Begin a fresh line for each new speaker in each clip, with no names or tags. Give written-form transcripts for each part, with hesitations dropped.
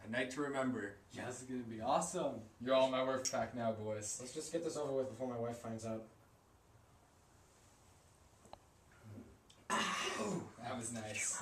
A night to remember.
Yeah, this is gonna be awesome.
You're all my work back now, boys.
Let's just get this over with before my wife finds out.
Ow, that was nice.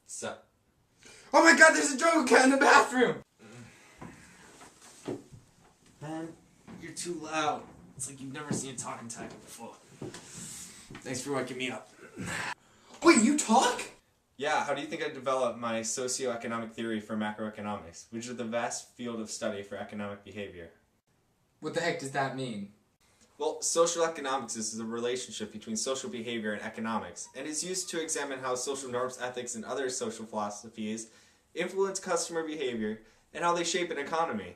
So. Oh my god, there's a jungle cat in the bathroom! Man, you're too loud. It's like you've never seen a talking tiger before. Thanks for waking me up. Wait, you talk? Yeah, how do you think I developed my socioeconomic theory for macroeconomics, which is the vast field of study for economic behavior?
What the heck does that mean?
Well, social economics is the relationship between social behavior and economics, and is used to examine how social norms, ethics, and other social philosophies influence customer behavior and how they shape an economy.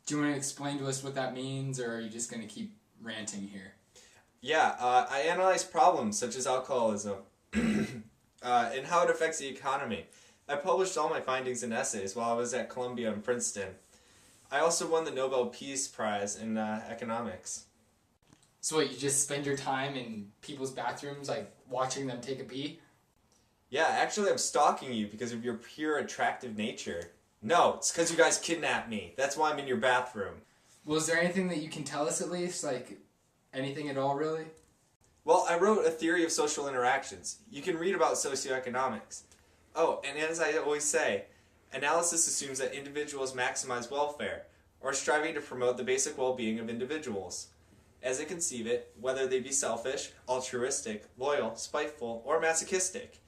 Do you want to explain to us what that means, or are you just going to keep ranting here?
Yeah, I analyze problems such as alcoholism and how it affects the economy. I published all my findings in essays while I was at Columbia and Princeton. I also won the Nobel Peace Prize in economics.
So what, you just spend your time in people's bathrooms, like watching them take a pee?
Yeah, actually I'm stalking you because of your pure attractive nature. No, it's because you guys kidnapped me. That's why I'm in your bathroom.
Well, is there anything that you can tell us at least? Like, anything at all, really?
Well, I wrote a theory of social interactions. You can read about socioeconomics. Oh, and as I always say, analysis assumes that individuals maximize welfare, or are striving to promote the basic well-being of individuals. As I conceive it, whether they be selfish, altruistic, loyal, spiteful, or masochistic,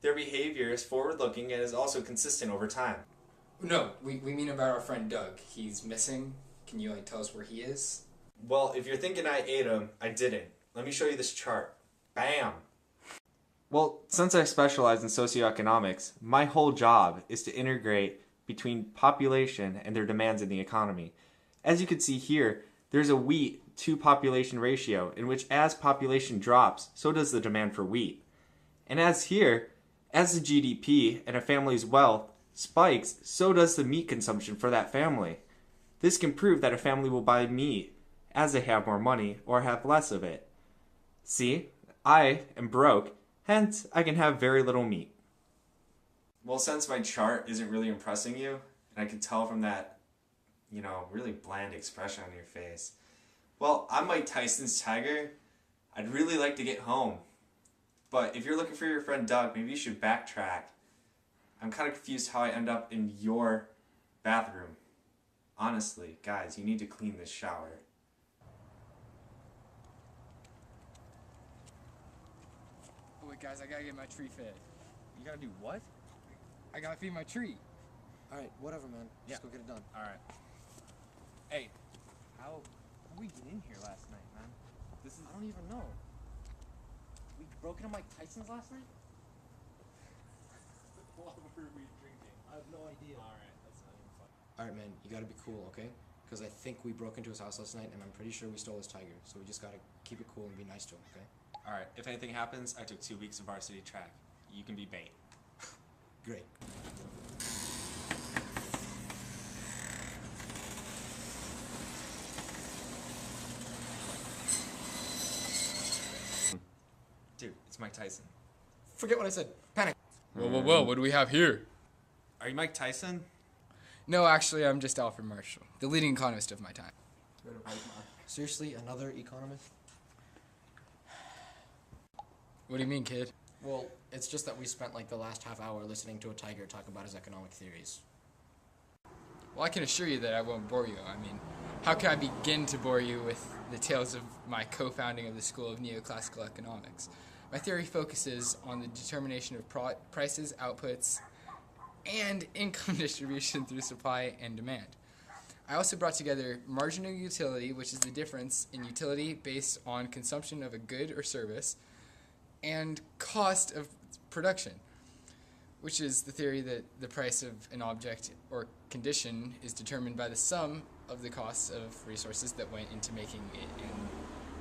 their behavior is forward-looking and is also consistent over time.
No, we mean about our friend Doug. He's missing. Can you tell us where he is?
Well, if you're thinking I ate him, I didn't. Let me show you this chart. Bam! Well, since I specialize in socioeconomics, my whole job is to integrate between population and their demands in the economy. As you can see here, there's a wheat to population ratio in which as population drops, so does the demand for wheat. And as here, as the GDP and a family's wealth spikes, so does the meat consumption for that family. This can prove that a family will buy meat as they have more money or have less of it. See, I am broke, hence I can have very little meat. Well, since my chart isn't really impressing you, and I can tell from that, really bland expression on your face, well, I'm Mike Tyson's tiger. I'd really like to get home. But if you're looking for your friend Doug, maybe you should backtrack. I'm kind of confused how I end up in your bathroom. Honestly, guys, you need to clean this shower.
Oh wait, guys, I gotta get my tree fed.
You gotta do what?
I gotta feed my tree.
Alright, whatever, man. Just go get it done.
Alright. Hey, how we get in here last night, man?
I don't even know. We broke into Mike Tyson's last night?
What were we drinking?
I have no idea.
Alright, that's not even fun.
Alright, man, you gotta be cool, okay? Because I think we broke into his house last night, and I'm pretty sure we stole his tiger. So we just gotta keep it cool and be nice to him, okay?
Alright, if anything happens, I took 2 weeks of varsity track. You can be bait.
Great.
Dude, it's Mike Tyson.
Forget what I said. Panic.
Whoa, what do we have here?
Are you Mike Tyson?
No, actually, I'm just Alfred Marshall, the leading economist of my time.
Seriously, another economist?
What do you mean, kid?
Well, it's just that we spent like the last half hour listening to a tiger talk about his economic theories.
Well, I can assure you that I won't bore you. I mean, how can I begin to bore you with the tales of my co-founding of the School of Neoclassical Economics? My theory focuses on the determination of prices, outputs, and income distribution through supply and demand. I also brought together marginal utility, which is the difference in utility based on consumption of a good or service, and cost of production, which is the theory that the price of an object or condition is determined by the sum of the costs of resources that went into making it.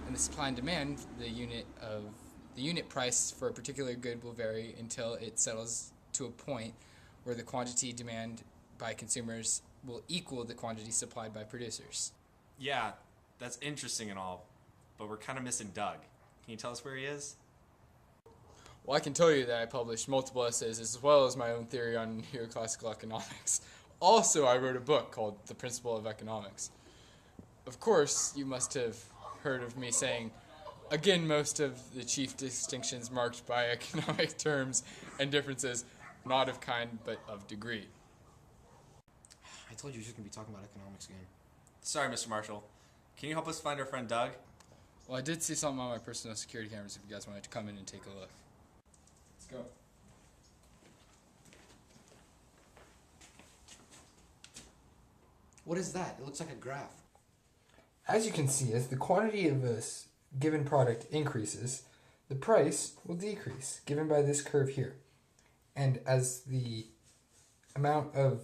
And the supply and demand, the unit price for a particular good will vary until it settles to a point where the quantity demand by consumers will equal the quantity supplied by producers.
Yeah, that's interesting and all, but we're kind of missing Doug. Can you tell us where he is?
Well, I can tell you that I published multiple essays as well as my own theory on neoclassical economics. Also, I wrote a book called The Principle of Economics. Of course, you must have heard of me saying, again, most of the chief distinctions marked by economic terms and differences, not of kind, but of degree.
I told you you're just going to be talking about economics again.
Sorry, Mr. Marshall. Can you help us find our friend Doug?
Well, I did see something on my personal security cameras if you guys wanted to come in and take a look. Let's go.
What is that? It looks like a graph.
As you can see, as the quantity of a given product increases, the price will decrease, given by this curve here. And as the amount of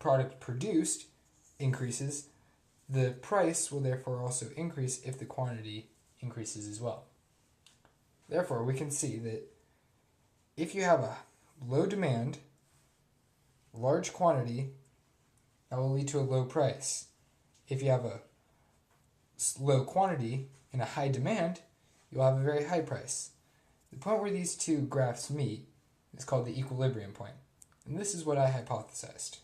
product produced increases, the price will therefore also increase if the quantity increases as well. Therefore, we can see that if you have a low demand, large quantity, that will lead to a low price. If you have a low quantity and a high demand, you'll have a very high price. The point where these two graphs meet is called the equilibrium point. And this is what I hypothesized.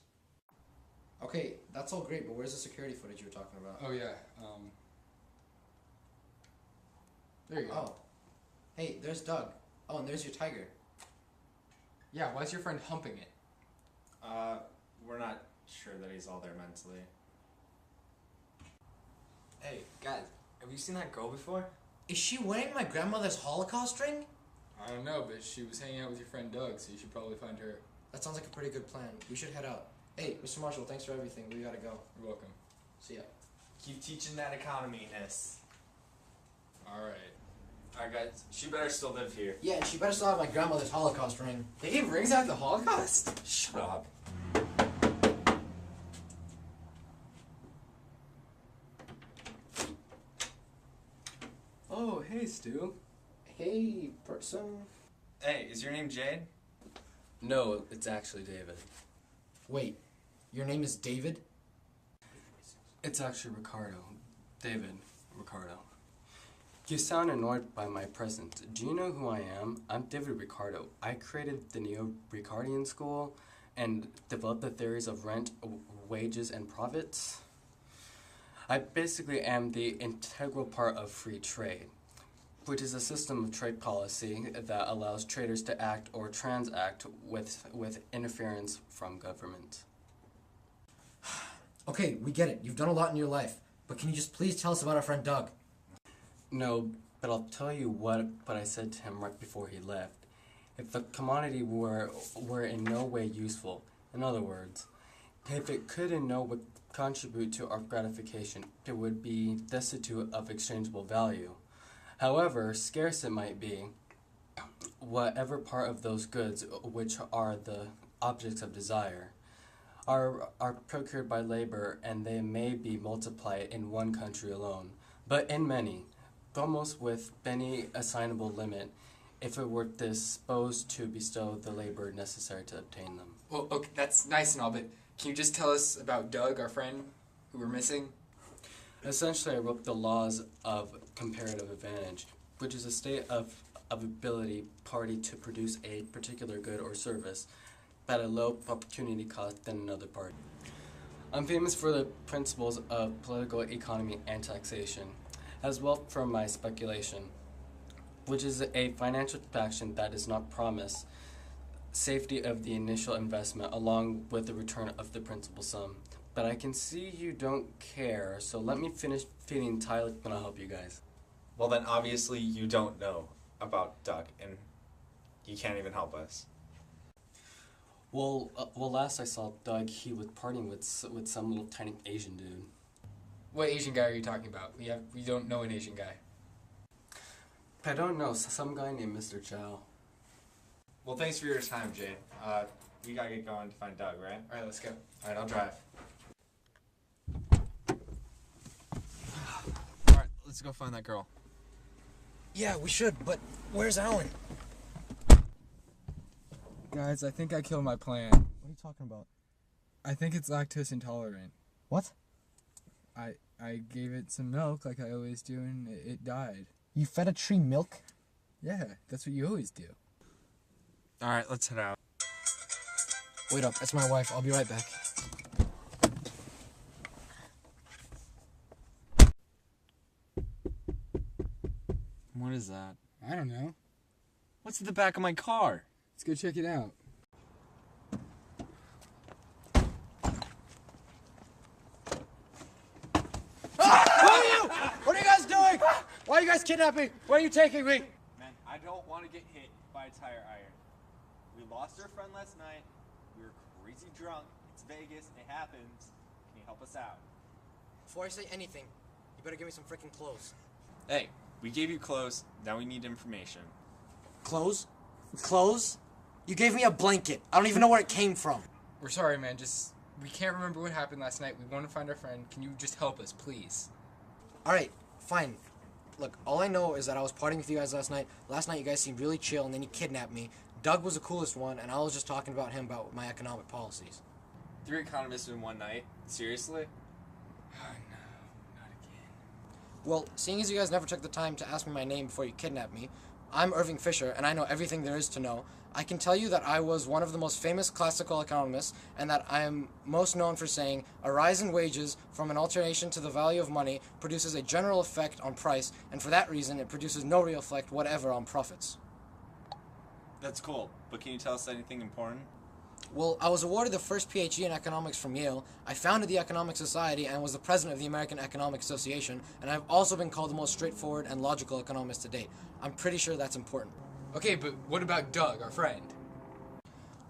Okay, that's all great, but where's the security footage you were talking about?
Oh, yeah. There you go.
Oh. Hey, there's Doug. Oh, and there's your tiger.
Yeah, why is your friend humping it?
We're not sure that he's all there mentally.
Hey, guys, have you seen that girl before?
Is she wearing my grandmother's Holocaust ring?
I don't know, but she was hanging out with your friend Doug, so you should probably find her.
That sounds like a pretty good plan. We should head out. Hey, Mr. Marshall, thanks for everything. We gotta go.
You're welcome.
See ya.
Keep teaching that economy-ness.
Alright.
Alright, guys, she better still live here.
Yeah, and she better still have my grandmother's Holocaust ring.
They gave rings out of the Holocaust?
Shut up.
Oh, hey, Stu.
Hey, person.
Hey, is your name Jade?
No, it's actually David.
Wait, your name is David?
It's actually Ricardo. David Ricardo. You sound annoyed by my presence. Do you know who I am? I'm David Ricardo. I created the Neo-Ricardian school and developed the theories of rent, wages, and profits. I basically am the integral part of free trade, which is a system of trade policy that allows traders to act or transact with interference from government.
Okay, we get it. You've done a lot in your life. But can you just please tell us about our friend Doug?
No, but I'll tell you what I said to him right before he left. If the commodity were in no way useful, in other words, if it could in no way contribute to our gratification, it would be destitute of exchangeable value. However scarce it might be, whatever part of those goods which are the objects of desire are procured by labor, and they may be multiplied in one country alone, but in many, almost with any assignable limit, if it were disposed to bestow the labor necessary to obtain them.
Well, okay, that's nice and all, but can you just tell us about Doug, our friend, who we're missing?
Essentially, I wrote the laws of comparative advantage, which is a state of ability party to produce a particular good or service at a low opportunity cost than another party. I'm famous for the principles of political economy and taxation, as well for my speculation, which is a financial action that does not promise safety of the initial investment along with the return of the principal sum. But I can see you don't care, so let me finish feeding Tyler and I'll help you guys.
Well, then obviously you don't know about Doug, and you can't even help us.
Well, last I saw Doug, he was partying with some little tiny Asian dude.
What Asian guy are you talking about? We don't know an Asian guy.
I don't know, some guy named Mr. Chow.
Well, thanks for your time, Jay. We gotta get going to find Doug, right?
All right, let's go.
All right, I'll drive. All right, let's go find that girl.
Yeah, we should, but where's Alan?
Guys, I think I killed my plant.
What are you talking about?
I think it's lactose intolerant.
What?
I gave it some milk like I always do, and it died.
You fed a tree milk?
Yeah, that's what you always do.
All right, let's head out.
Wait up, it's my wife. I'll be right back.
What is that?
I don't know.
What's in the back of my car?
Let's go check it out.
What are you guys doing? Why are you guys kidnapping me? Where are you taking me?
Man, I don't want to get hit by a tire iron. We lost our friend last night. We were crazy drunk. It's Vegas. It happens. Can you help us out?
Before I say anything, you better give me some freaking clothes.
Hey, we gave you clothes. Now we need information.
Clothes? Clothes? You gave me a blanket. I don't even know where it came from.
We're sorry, man. We can't remember what happened last night. We want to find our friend. Can you just help us, please?
Alright, fine. Look, all I know is that I was partying with you guys last night. Last night you guys seemed really chill, and then you kidnapped me. Doug was the coolest one, and I was just talking about him about my economic policies.
3 economists in one night? Seriously?
Oh, no. Not again.
Well, seeing as you guys never took the time to ask me my name before you kidnapped me, I'm Irving Fisher, and I know everything there is to know. I can tell you that I was one of the most famous classical economists, and that I am most known for saying, a rise in wages from an alternation to the value of money produces a general effect on price, and for that reason it produces no real effect whatever on profits.
That's cool, but can you tell us anything important?
Well, I was awarded the first PhD in economics from Yale. I founded the Economic Society and was the president of the American Economic Association, and I've also been called the most straightforward and logical economist to date. I'm pretty sure that's important.
Okay, but what about Doug, our friend?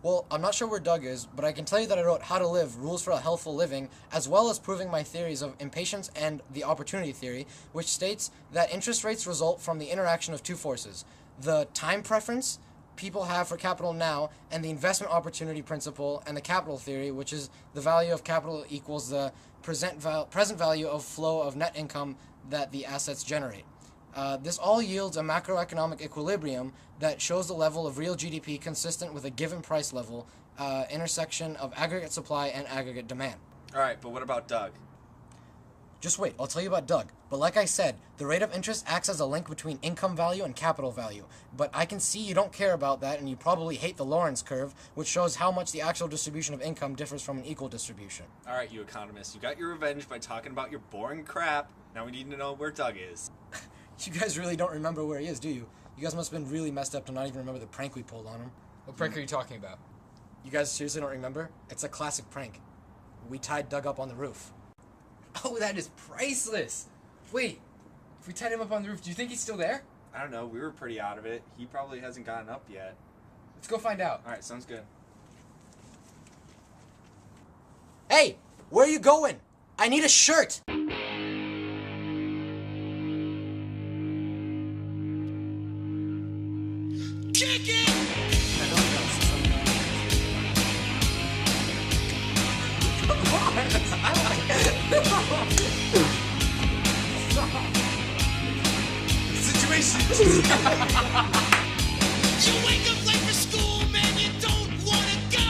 Well, I'm not sure where Doug is, but I can tell you that I wrote How to Live, Rules for a Healthful Living, as well as proving my theories of impatience and the opportunity theory, which states that interest rates result from the interaction of two forces: the time preference people have for capital now, and the investment opportunity principle and the capital theory, which is the value of capital equals the present value of flow of net income that the assets generate. This all yields a macroeconomic equilibrium that shows the level of real GDP consistent with a given price level, intersection of aggregate supply and aggregate demand.
Alright, but what about Doug?
Just wait, I'll tell you about Doug. But like I said, the rate of interest acts as a link between income value and capital value. But I can see you don't care about that, and you probably hate the Lorentz curve, which shows how much the actual distribution of income differs from an equal distribution.
Alright, you economists, you got your revenge by talking about your boring crap. Now we need to know where Doug is.
You guys really don't remember where he is, do you? You guys must have been really messed up to not even remember the prank we pulled on him.
What prank are you talking about?
You guys seriously don't remember? It's a classic prank. We tied Doug up on the roof.
Oh, that is priceless! Wait, if we tied him up on the roof, do you think he's still there?
I don't know, we were pretty out of it. He probably hasn't gotten up yet.
Let's go find out.
Alright, sounds good.
Hey, where are you going? I need a shirt!
Situation!
You wake up late for school, man, you don't wanna go!